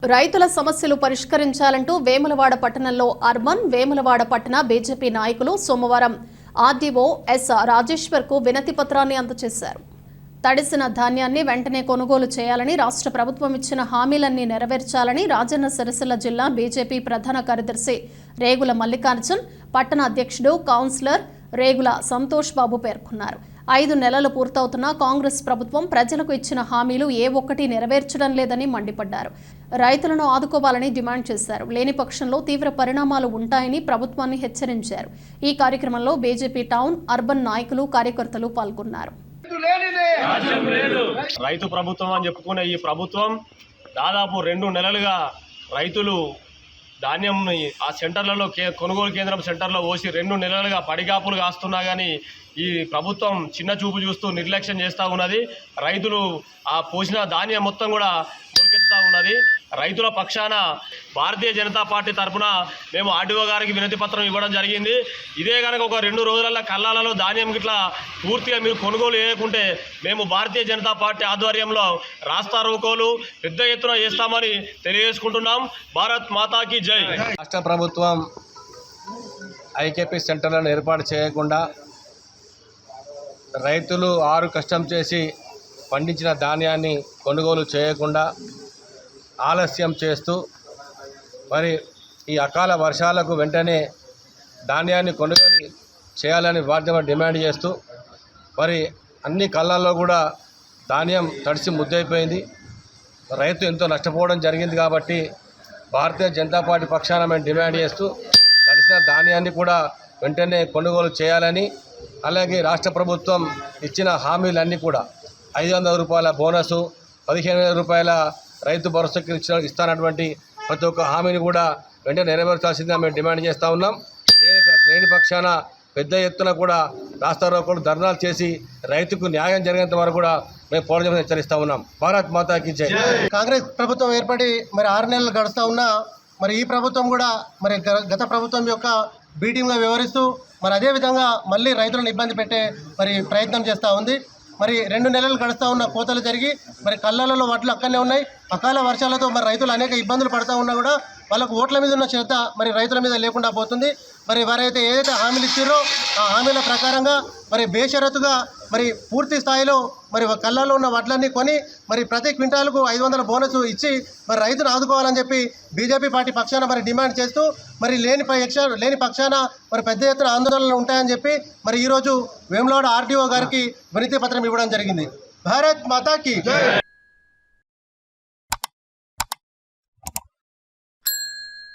రైతుల సమస్యలు పరిష్కరించాలంటూ వేములవాడ పట్టణంలో అర్బన్ వేములవాడ పట్టణ బీజేపీ నాయకులు సోమవారం ఆర్డీఓ ఎస్ రాజేశ్వర్కు వినతి పత్రాన్ని అందజేశారు. తడిసిన ధాన్యాన్ని వెంటనే కొనుగోలు చేయాలని, రాష్ట్ర ప్రభుత్వం ఇచ్చిన హామీలన్నీ నెరవేర్చాలని రాజన్న సిరిసిల్ల జిల్లా బీజేపీ ప్రధాన కార్యదర్శి రేగుల మల్లికార్జున్, పట్టణ అధ్యక్షుడు కౌన్సిలర్ రేగుల సంతోష్ బాబు పేర్కొన్నారు. 5 నెలలు పూర్తవుతున్నా కాంగ్రెస్ ప్రభుత్వం ప్రజలకు ఇచ్చిన హామీలు ఏ ఒక్కటి నెరవేర్చడం లేదని మండిపడ్డారు. రైతులను ఆదుకోవాలని డిమాండ్ చేశారు. లేని పక్షంలో తీవ్ర పరిణామాలు ఉంటాయని ప్రభుత్వాన్ని హెచ్చరించారు. ఈ కార్యక్రమంలో బీజేపీ టౌన్, అర్బన్ నాయకులు, కార్యకర్తలు పాల్గొన్నారు. రైతు ప్రభుత్వం అని చెప్పుకునే ఈ ప్రభుత్వం దాదాపు 2 నెలలుగా రైతులు ధాన్యంని ఆ సెంటర్లలో కొనుగోలు కేంద్రం సెంటర్లో పోసి 2 నెలలుగా పడిగాపులు కాస్తున్నా కానీ ఈ ప్రభుత్వం చిన్న చూపు చూస్తూ నిర్లక్ష్యం చేస్తూ ఉన్నది. రైతులు ఆ పోసిన ధాన్యం మొత్తం కూడా మొలకెత్తుతూ ఉన్నది. రైతుల పక్షాన భారతీయ జనతా పార్టీ తరఫున మేము ఆర్డీఓ గారికి వినతి పత్రం ఇవ్వడం జరిగింది. ఇదే కనుక ఒక 2 రోజులలో కల్లాలలో ధాన్యం గిట్లా పూర్తిగా మీరు కొనుగోలు చేయకుంటే మేము భారతీయ జనతా పార్టీ ఆధ్వర్యంలో రాస్తా రోకోలు పెద్ద ఎత్తున చేస్తామని తెలియజేసుకుంటున్నాం. భారత్ మాతాకి జై. రాష్ట్ర ప్రభుత్వం ఐకేపీ సెంటర్లను ఏర్పాటు చేయకుండా రైతులు ఆరు కష్టం చేసి పండించిన ధాన్యాన్ని కొనుగోలు చేయకుండా ఆలస్యం చేస్తూ మరి ఈ అకాల వర్షాలకు వెంటనే ధాన్యాన్ని కొనుగోలు చేయాలని వాటిని డిమాండ్ చేస్తూ మరి అన్ని కళ్ళల్లో కూడా ధాన్యం తడిసి ముద్దైపోయింది. రైతు ఎంతో నష్టపోవడం జరిగింది. కాబట్టి భారతీయ జనతా పార్టీ పక్షాన మేము డిమాండ్ చేస్తూ తడిసిన ధాన్యాన్ని కూడా వెంటనే కొనుగోలు చేయాలని, అలాగే రాష్ట్ర ప్రభుత్వం ఇచ్చిన హామీలన్నీ కూడా 500 రూపాయల బోనసు, 15,000 రూపాయల రైతు భరోసాకి ఇస్తానటువంటి ప్రతి ఒక్క హామీని కూడా వెంటనే నెరవేర్చాల్సిందిగా మేము డిమాండ్ చేస్తూ ఉన్నాం. లేని పక్షాన పెద్ద ఎత్తున కూడా రాస్తా రోకోలు, ధర్నాలు చేసి రైతుకు న్యాయం జరిగేంత వరకు కూడా మేము పోరాటం హెచ్చరిస్తూ ఉన్నాం. భారత్ మాతాకి జై. కాంగ్రెస్ ప్రభుత్వం ఏర్పడి మరి 6 నెలలు గడుస్తూ ఉన్నా మరి ఈ ప్రభుత్వం కూడా మరి గత ప్రభుత్వం యొక్క బీటింగ్గా వ్యవహరిస్తూ మరి అదేవిధంగా మళ్ళీ రైతులను ఇబ్బంది పెట్టే మరి ప్రయత్నం చేస్తూ ఉంది. మరి 2 నెలలు గడుస్తూ ఉన్న కోతలు జరిగి మరి కళ్ళలలో వడ్లు అక్కడనే ఉన్నాయి. అకాల వర్షాలతో మరి రైతులు అనేక ఇబ్బందులు పడుతూ ఉన్నా కూడా వాళ్ళకు ఓట్ల మీద ఉన్న శ్రద్ధ మరి రైతుల మీద లేకుండా పోతుంది. మరి వారైతే ఏదైతే హామీలు ఇచ్చారో ఆ హామీల ప్రకారంగా మరి బేషరతుగా మరి పూర్తి స్థాయిలో మరి కళ్ళలో ఉన్న వడ్లన్నీ కొని మరి ప్రతి క్వింటాలకు 500 బోనస్ ఇచ్చి మరి రైతును ఆదుకోవాలని చెప్పి బీజేపీ పార్టీ పక్షాన మరి డిమాండ్ చేస్తూ మరి లేని పక్షాన మరి పెద్ద ఎత్తున ఆందోళనలు ఉంటాయని చెప్పి మరి ఈరోజు వేములవాడ ఆర్డీఓ గారికి వినతి పత్రం ఇవ్వడం జరిగింది. భారత్ మాతాకి.